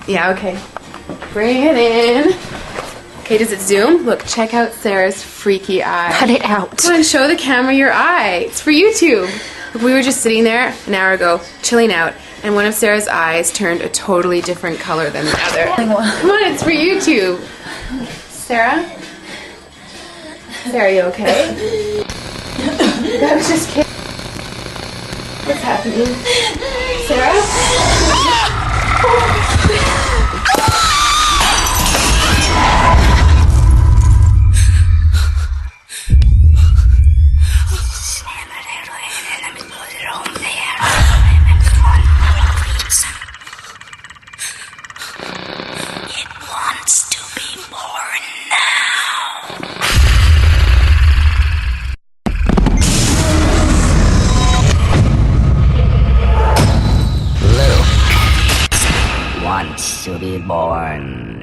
Yeah, okay. Bring it in. Okay, does it zoom? Look, check out Sarah's freaky eye. Cut it out. Come on, show the camera your eye. It's for YouTube. Look, we were just sitting there an hour ago, chilling out, and one of Sarah's eyes turned a totally different color than the other. Come on, it's for YouTube. Sarah? Sarah, you okay? That was just kidding. What's happening? Sarah? Wants to be born.